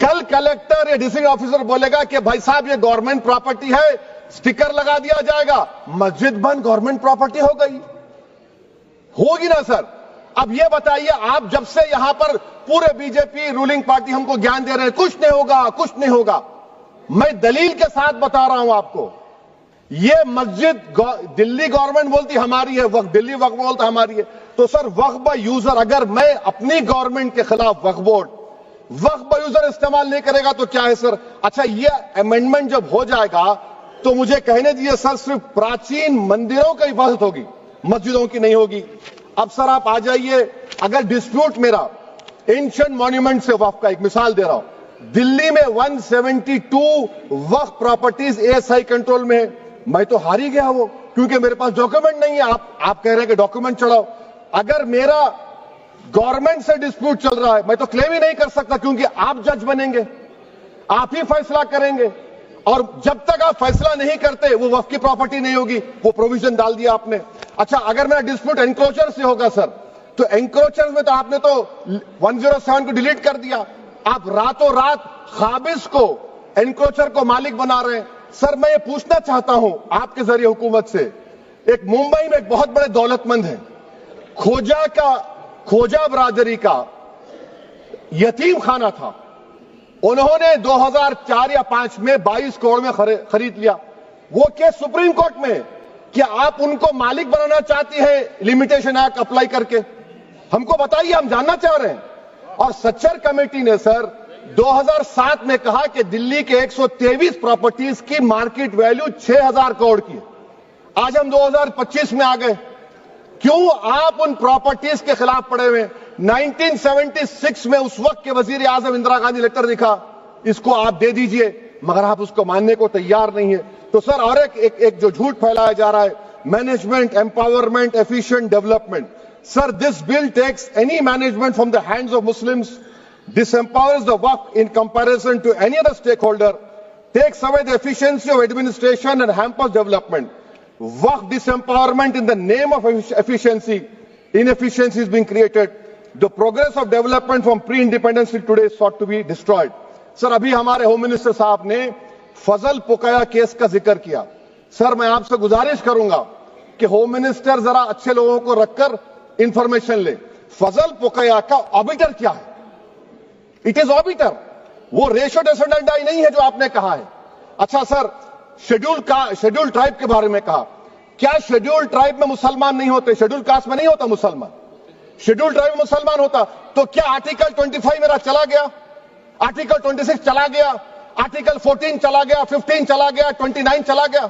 کل کلیکٹر یا district officer بولے گا کہ بھائی صاحب یہ گورنمنٹ پراپرٹی ہے, سٹیکر لگا دیا جائے گا, مسجد بند گورنمنٹ پراپرٹی ہو گئی, ہوگی نا سر؟ اب یہ بتائیے, آپ جب سے یہاں پر پورے بی جے پی رولنگ پارٹی ہم کو گیان دے رہے ہیں کچھ نہیں ہوگا, کچھ نہیں ہوگا. میں دلیل کے ساتھ بتا رہا ہوں آپ کو, یہ مسجد دلی گورنمنٹ بولتی ہماری ہے, وقف دلی وقف بولتا ہماری ہے, تو سر وقف بائی یوزر, اگر میں اپنی گورنمنٹ کے خلاف وقف بورڈ وقف بائی یوزر استعمال نہیں کرے گا تو کیا ہے سر؟ اچھا یہ امینڈمنٹ جب ہو جائے گا تو مجھے کہنے دیجیے سر, صرف پراچین مندروں کی حفاظت ہوگی, مسجدوں کی نہیں ہوگی. اب سر آپ آ جائیے, اگر ڈسپیوٹ میرا اینشنٹ مانیومنٹ سے وقف کا, ایک مثال دے رہا ہوں, دلی میں 172 وقف properties A S I control میں ہے, میں تو ہار ہی گیا وہ, کیونکہ میرے پاس ڈاکومنٹ نہیں ہے. آپ کہہ رہے ہیں کہ ڈاکومنٹ چڑھاؤ. اگر میرا گورنمنٹ سے ڈسپیوٹ چل رہا ہے میں تو کلیم ہی نہیں کر سکتا, کیونکہ آپ جج بنیں گے, آپ ہی فیصلہ کریں گے, اور جب تک آپ فیصلہ نہیں کرتے وہ وقف کی پراپرٹی نہیں ہوگی. وہ پروویژن ڈال دیا آپ نے. اچھا اگر میرا ڈسپیوٹ انکروچر سے ہوگا سر, تو انکروچر میں تو آپ نے تو 107 کو ڈیلیٹ کر دیا, آپ راتوں رات قابض کو انکروچر کو مالک بنا رہے ہیں. سر میں یہ پوچھنا چاہتا ہوں آپ کے ذریعے حکومت سے, ایک ممبئی میں ایک بہت بڑے دولت مند ہیں, کھوجا برادری کا یتیم خانہ تھا, انہوں نے 2004 یا 2005 میں 22 کروڑ میں خرید لیا. وہ کیس سپریم کورٹ میں کہ آپ ان کو مالک بنانا چاہتی ہے لمیٹیشن ایکٹ اپلائی کر کے, ہم کو بتائیے, ہم جاننا چاہ رہے ہیں. اور سچر کمیٹی نے سر 2007 میں کہا کہ دلی کے 123 پراپرٹیز کی مارکیٹ ویلیو 6000 کروڑ کی ہے. آج ہم 2025 میں آ گئے, کیوں آپ ان پراپرٹیز کے خلاف پڑے ہوئے؟ 1976 میں اس وقت کے وزیر اعظم اندرا گاندھی لیٹر لکھا, اس کو آپ دے دیجئے, مگر آپ اس کو ماننے کو تیار نہیں ہے. تو سر اور ایک جو جھوٹ پھیلایا جا رہا ہے, management empowerment efficient development. Sir this bill takes any management from the hands of Muslims, disempowers the waqf in comparison to any other stakeholder, takes away the efficiency of administration and hampers development. Waqf disempowerment in the name of efficiency, inefficiency is being created. The progress of development from pre-independence till today is sought to be destroyed. Sir, ابھی ہمارے home minister صاحب نے فضل پوکایا case کا ذکر کیا. سر میں آپ سے گزارش کروں گا کہ ہوم منسٹر ذرا اچھے لوگوں کو رکھ کر انفارمیشن لے. فضل پوکایا کا آبیٹر کیا ہے؟ اٹ از آبیٹر, وہ ریشو ڈیسنڈنٹ نہیں ہے جو آپ نے کہا ہے. اچھا سر, شیڈول ٹرائب کے بارے میں کہا, کیا شیڈول ٹرائب میں مسلمان نہیں ہوتے؟ شیڈول کاسٹ میں نہیں ہوتا مسلمان, شیڈول ٹرائب میں مسلمان ہوتا. تو کیا آرٹیکل 25 میرا چلا گیا, آرٹیکل 26 چلا گیا, آرٹیکل 14 چلا گیا, 15 چلا گیا, 29 چلا گیا؟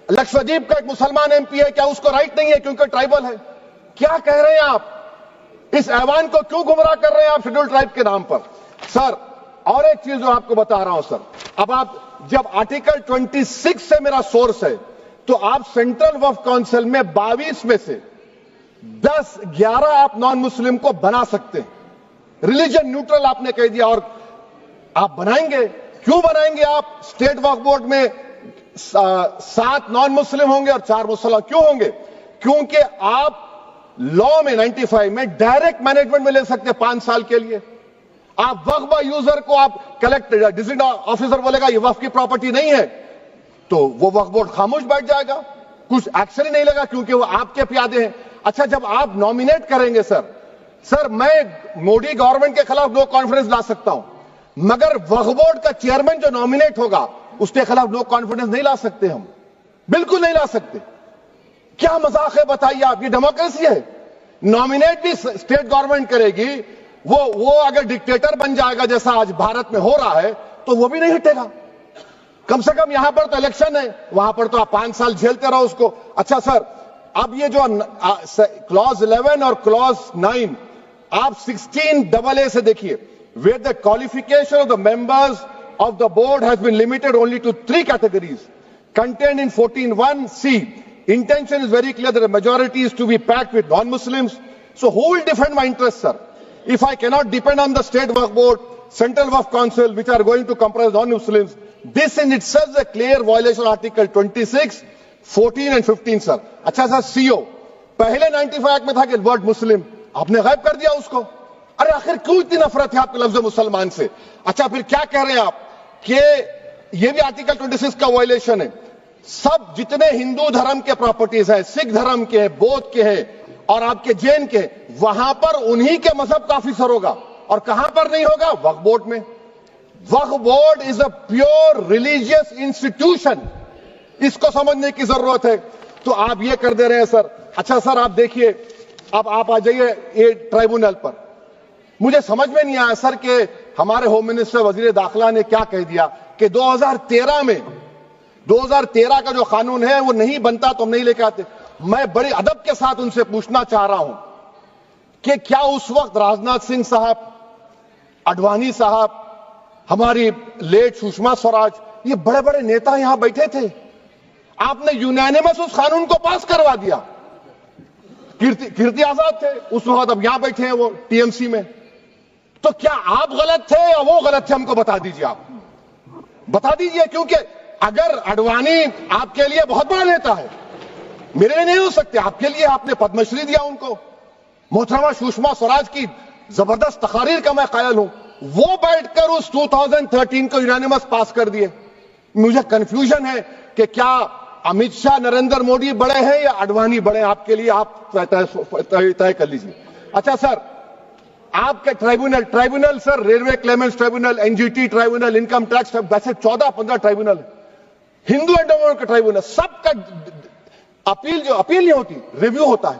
لکشدیپ کا ایک مسلمان ایم پی ہے, کیا اس کو رائٹ نہیں ہے کیونکہ ٹرائبل ہے؟ کیا کہہ رہے ہیں آپ؟ اس ایوان کو کیوں گمراہ کر رہے ہیں آپ شیڈول ٹرائب کے نام پر؟ سر اور ایک چیز جو آپ کو بتا رہا ہوں سر, اب آپ جب آرٹیکل 26 سے میرا سورس ہے تو آپ سینٹرل وقف کونسل میں 22 میں سے 11 آپ نان مسلم کو بنا سکتے ہیں. ریلیجن نیوٹرل آپ نے کہہ دیا, اور آپ بنائیں گے. کیوں بنائیں گے آپ؟ اسٹیٹ وقف بورڈ میں 7 نان مسلم ہوں گے اور 4 مسلمان. کیوں ہوں گے؟ کیونکہ آپ لا میں 95 میں ڈائریکٹ مینجمنٹ میں لے سکتے 5 سال کے لیے. آپ وقف بائی یوزر کو آپ کلیکٹر ڈسٹرکٹ آفیسر بولے گا یہ وقف کی پراپرٹی نہیں ہے, تو وہ وقف بورڈ خاموش بیٹھ جائے گا, کچھ ایکشن ہی نہیں لگا, کیونکہ وہ آپ کے پیادے ہیں. اچھا جب آپ نامینیٹ کریں گے سر میں مودی گورنمنٹ کے خلاف نو کانفیڈنس لا سکتا ہوں, مگر وقف بورڈ کا چیئرمین جو نامینیٹ ہوگا اس کے خلاف نو کانفیڈنس نہیں لا سکتے, ہم بالکل نہیں لا سکتے. کیا مذاق ہے بتائیے آپ؟ یہ ڈیموکریسی ہے. نامینیٹ بھی اسٹیٹ گورنمنٹ کرے گی, وہ اگر ڈکٹیٹر بن جائے گا جیسا آج بھارت میں ہو رہا ہے تو وہ بھی نہیں ہٹے گا. کم سے کم یہاں پر تو الیکشن ہے, وہاں پر تو آپ 5 سال جھیلتے رہو اس کو. اچھا سر, اب یہ جو کلوز 11 اور کلوز 9 آپ 16AA سے دیکھیے, where the qualification of the members of the board has been limited only to 3 categories contained in 14(1)(c). Intention is very clear that the majority is to be packed with non-Muslims. So who will defend my interests, sir? If I cannot depend on the state waqf board, central waqf council, which are going to comprise non-Muslims, this in itself is a clear violation of Article 26, 14 and 15, sir. اچھا سر, CO پہلے 95 act میں تھا کہ word مسلم, آپ نے غائب کر دیا اس کو. ارے آخر کیوں اتنی نفرت ہے آپ کے لفظ مسلمان سے؟ اچھا پھر کیا کہہ رہے ہیں آپ کہ یہ بھی آرٹیکل 26 کا وائلیشن ہے. سب جتنے ہندو دھرم کے پراپرٹیز ہیں، سکھ دھرم کے ہیں، بودھ کے ہیں اور آپ کے جین کے، وہاں پر انہی کے مذہب کا آفیسر ہوگا. اور کہاں پر نہیں ہوگا؟ وقف بورڈ میں. Waqf board is a pure religious institution. اس کو سمجھنے کی ضرورت ہے. تو آپ یہ کر دے رہے ہیں سر. اچھا سر آپ دیکھیے، اب آپ آ جائیے یہ ٹرائبونل پر. مجھے سمجھ میں نہیں آیا سر کہ ہمارے ہوم منسٹر وزیر داخلہ نے کیا کہہ دیا کہ 2013 کا جو قانون ہے وہ نہیں بنتا تو ہم نہیں لے کے آتے. میں بڑے ادب کے ساتھ ان سے پوچھنا چاہ رہا ہوں کہ کیا اس وقت راجناتھ سنگھ صاحب، اڈوانی صاحب، ہماری لیٹ سشما سوراج، یہ بڑے بڑے نیتا یہاں بیٹھے تھے؟ آپ نے یونینیمس اس قانون کو پاس کروا دیا. کیرتی آزاد تھے اس وقت، اب یہاں بیٹھے ہیں وہ ٹی ایم سی میں. تو کیا آپ غلط تھے یا وہ غلط تھے؟ ہم کو بتا دیجیے. آپ بتا دیجیے، کیونکہ اگر اڈوانی آپ کے لیے بہت بڑا نیتا ہے، میرے لیے نہیں ہو سکتے. آپ کے لیے آپ نے پدم شری دیا ان کو. محترمہ سشما سوراج کی زبردست تقاریر کا میں قائل ہوں. وہ بیٹھ کر اس 2013 کو یونینیمس پاس کر دیے. مجھے کنفیوژن ہے کہ کیا امت شاہ، نریندر مودی بڑے ہیں یا اڈوانی بڑے ہیں؟ آپ کے لیے آپ طے کر لیجیے. اچھا سر، آپ کے tribunal sir, railway claimants tribunal, N G T tribunal, income tax, ویسے 14-15 ٹرائبونل ہے. ہندو اینڈ کا ٹرائبونل، سب کا اپیل نہیں ہوتی، ریویو ہوتا ہے.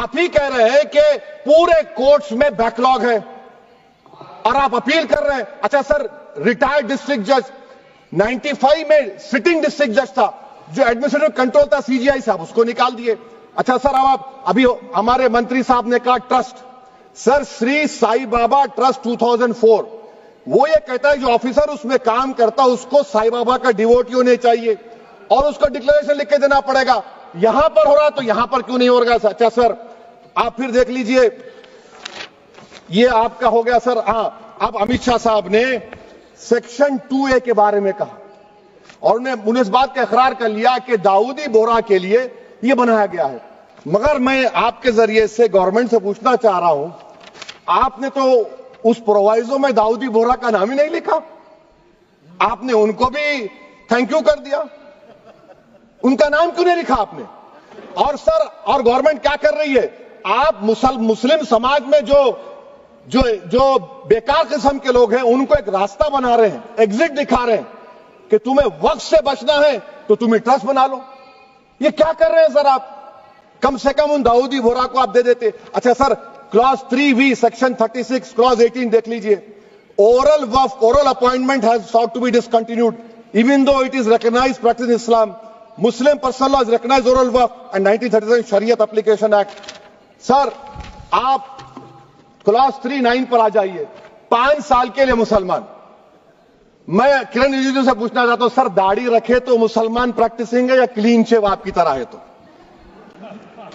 آپ ہی کہہ رہے ہیں کہ پورے کورٹس میں بیک لاگ ہے اور آپ اپیل کر رہے ہیں. اچھا سر، ریٹائرڈ ڈسٹرکٹ جج 95 میں سٹنگ ڈسٹرکٹ جج تھا، جو ایڈمنسٹریٹو کنٹرول تھا سی جی آئی صاحب، اس کو نکال دیے. اچھا سر، ابھی ہمارے منتری صاحب نے کہا ٹرسٹ، سر شری سائی بابا ٹرسٹ 2004، وہ یہ کہتا ہے جو آفیسر اس میں کام کرتا اس کو سائی بابا کا ڈیووٹی ہونے چاہیے اور اس کو ڈکلیریشن لکھ کے دینا پڑے گا. یہاں پر ہو رہا تو یہاں پر کیوں نہیں ہو رہا؟ اچھا سر آپ پھر دیکھ لیجئے، یہ آپ کا ہو گیا سر. ہاں، اب امت شاہ صاحب نے سیکشن 2A کے بارے میں کہا اور انہیں اس بات کا اقرار کر لیا کہ داؤدی بورہ کے لیے یہ بنایا گیا ہے. مگر میں آپ کے ذریعے سے گورنمنٹ سے پوچھنا چاہ رہا ہوں، آپ نے تو اس پرووائزو میں داؤدی بورہ کا نام ہی نہیں لکھا. آپ نے ان کو بھی تھینک یو کر دیا، ان کا نام کیوں نہیں لکھا آپ نے؟ اور سر، اور گورنمنٹ کیا کر رہی ہے؟ آپ مسلم سماج میں جو بیکار قسم کے لوگ ہیں ان کو ایک راستہ بنا رہے ہیں، ایگزٹ دکھا رہے ہیں کہ تمہیں وقت سے بچنا ہے تو تمہیں ٹرسٹ بنا لو. یہ کیا کر رہے ہیں سر آپ؟ کم سے کم ان داؤدی بورہ کو آپ دے دیتے. اچھا سر، کلاس 3V سیکشن 36 کلاس 18 دیکھ لیجئے. Oral وقف، oral appointment has sought to be discontinued even though it is recognized practice in Islam. Muslim personal law has recognized oral waqf and 1937 Shariat Application Act. سر آپ class 3-9 پر آ جائیے. 5 سال کے لیے مسلمان. میں کرن رجیجو سے پوچھنا چاہتا ہوں، سر داڑھی رکھے تو مسلمان پریکٹسنگ ہے یا کلین شیو آپ کی طرح ہے؟ تو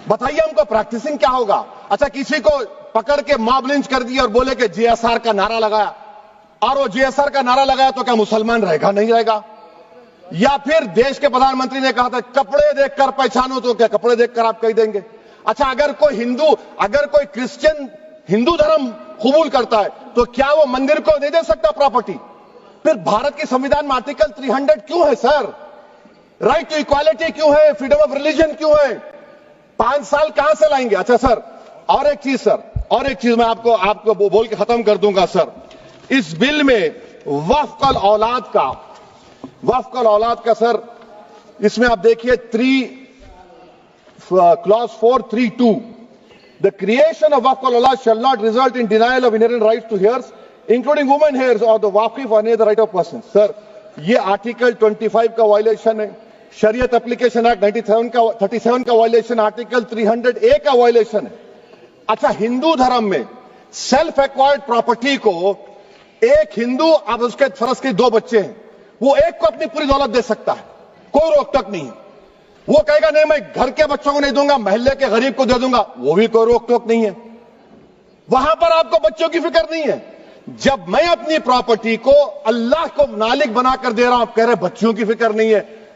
بتائیے ہم کو پریکٹسنگ کیا ہوگا؟ اچھا کسی کو پکڑ کے ماب لنچ کر دیا اور بولے کہ جے ایس آر کا نعرہ لگایا، اور وہ جے ایس آر کا نعرہ لگایا تو کیا مسلمان رہے گا؟ نہیں رہے گا. یا پھر دیش کے پردھان منتری نے کہا تھا کپڑے دیکھ کر پہچانو، تو کیا کپڑے دیکھ کر آپ کہہ دیں گے؟ اچھا اگر کوئی کرسچن ہندو دھرم قبول کرتا ہے تو کیا وہ مندر کو نہیں دے سکتا پراپرٹی؟ پھر بھارت کی سمویدھان میں آرٹیکل 300 کیوں ہے سر؟ رائٹ ٹو ایکوالٹی کیوں ہے؟ فریڈم آف ریلیجن کیوں ہے؟ 5 سال کہاں سے لائیں گے؟ اچھا سر، اور ایک چیز میں آپ کو بول کے ختم کر دوں گا سر. اس بل میں وقف الاولاد کا سر، اس میں آپ دیکھیے clause 432 the creation of waqf al-aulad shall not result in denial of inherent rights to heirs including women heirs or the waqif or any other right of person. سر یہ آرٹیکل 25 کا وائلیشن ہے، شریعت اپلیکیشن ایکٹ 37 کا violation, article 300A کا violation ہے. اچھا ہندو دھرم میں سیلف ایکوائرڈ پراپرٹی کو ایک ہندو، اب اس کے فرض کے 2 بچے ہیں، وہ ایک کو اپنی پوری دولت دے سکتا ہے، کوئی روک ٹوک نہیں. وہ کہے گا نہیں میں گھر کے بچوں کو نہیں دوں گا، محلے کے غریب کو دے دوں گا، وہ بھی کوئی روک ٹوک نہیں ہے. وہاں پر آپ کو بچوں کی فکر نہیں ہے. جب میں اپنی پراپرٹی کو اللہ کو مالک بنا کر دے رہا ہوں، آپ کہہ رہے بچوں کی فکر نہیں ہے.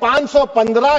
515